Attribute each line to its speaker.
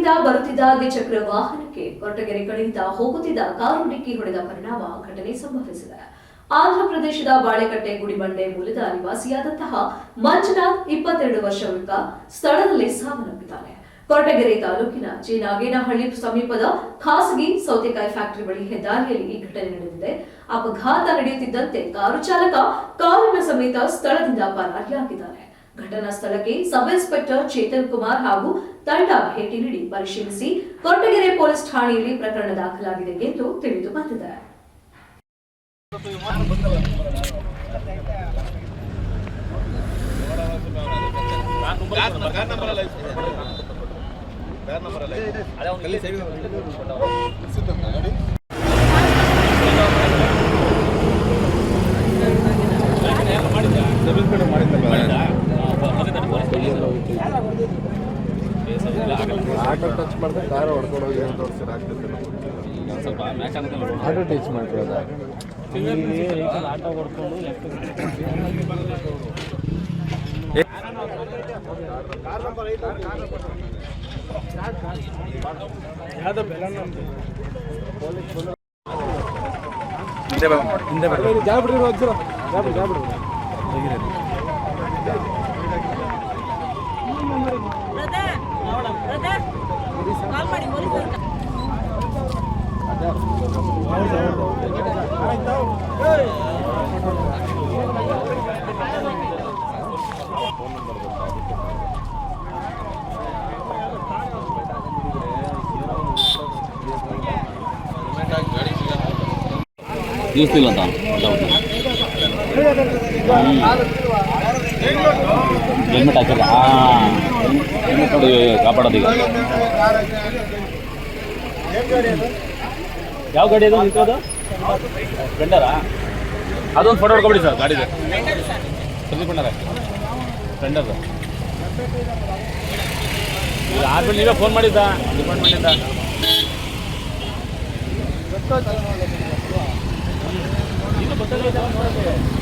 Speaker 1: ಕಡೆಯಿಂದ ಬರುತ್ತಿದ್ದ ದ್ವಿಚಕ್ರ ವಾಹನಕ್ಕೆ ಕೊರಟಗೆರೆ ಕಡೆಯಿಂದ ಹೋಗುತ್ತಿದ್ದ ಕಾರು ಡಿಕ್ಕಿ ಹೊಡೆದ ಪರಿಣಾಮ ಘಟನೆ ಸಂಭವಿಸಿದೆ. ಆಂಧ್ರಪ್ರದೇಶದ ಬಾಳೆಕಟ್ಟೆ ಗುಡಿಬಂಡೆ ಮೂಲದ ನಿವಾಸಿಯಾದಂತಹ ಮಂಜುನಾಥ್ 22 ವರ್ಷ ಸ್ಥಳದಲ್ಲಿ ಸಾವನ್ನಪ್ಪಿದ್ದಾನೆ. ಕೊರಟಗೆರೆ ತಾಲೂಕಿನ ನಾಗೇನಹಳ್ಳಿ ಸಮೀಪದ ಖಾಸಗಿ ಸೌತೆಕಾಯಿ ಫ್ಯಾಕ್ಟರಿ ಬಳಿ ಹೆದ್ದಾರಿಯಲ್ಲಿ ಈ ಘಟನೆ ನಡೆದಿದೆ. ಅಪಘಾತ ನಡೆಯುತ್ತಿದ್ದಂತೆ ಕಾರು ಚಾಲಕ ಕಾರಿನ ಸಮೇತ ಸ್ಥಳದಿಂದ ಪರಾರಿಯಾಗಿದ್ದಾನೆ. ಘಟನಾ ಸ್ಥಳಕ್ಕೆ ಸಬ್ ಇನ್ಸ್ಪೆಕ್ಟರ್ ಚೇತನ್ ಕುಮಾರ್ ಹಾಗೂ ತಂಡ ಭೇಟಿ ನೀಡಿ ಪರಿಶೀಲಿಸಿ ಕೊರಟಗೆರೆ ಪೊಲೀಸ್ ಠಾಣೆಯಲ್ಲಿ ಪ್ರಕರಣ ದಾಖಲಾಗಿದೆ ಎಂದು ತಿಳಿದು ಬಂದಿದೆ.
Speaker 2: ಆಟೋ ಟಚ್ ಮಾಡಿದ್ರೆ ಕಾರ್ ಹೊಡ್ಕೊಂಡು ಹೋಗಿ ಅಂತ ತೋರಿಸಿದ್ರೆ ಆಗ್ತಿಲ್ಲ. ಸ್ವಲ್ಪ ಮ್ಯಾಚ್ ಆಗುತ್ತೆ. ಆಟೋ ಟಚ್ ಮಾಡ್ಕೊಳ್ಳೋದ ಆಟೋ ಹೊಡ್ಕೊಂಡು ಯೂಸ್ತಿಲ್ಲ ಅಂತ ಹೆಲ್ಮೆಟ್ ಹಾಕಿಲ್ಲ. ಹೆಲ್ಮೆಟ್ ನೋಡಿ ಕಾಪಾಡೋದೀಗ. ಯಾವ ಗಾಡಿ ಅದು ನಿಂತೋದು? ಸ್ಪ್ಲೆಂಡರಾ? ಅದೊಂದು ಫೋಟೋ ಹೊಡ್ಕೊಬಿಡಿ ಸರ್ ಗಾಡಿದೆ. ಪ್ರದೀಪಣ್ಣರ ಸ್ಪ್ಲೆಂಡರ್. ಆದ್ಮೇಲೆ ನೀವೇ ಫೋನ್ ಮಾಡಿದ್ದ ಡಿಪಾರ್ಟ್ಮೆಂಟಿಂದ? ಇದು ಗೊತ್ತಾಗಲಿಲ್ಲ ನೋಡೋಕ್ಕೆ.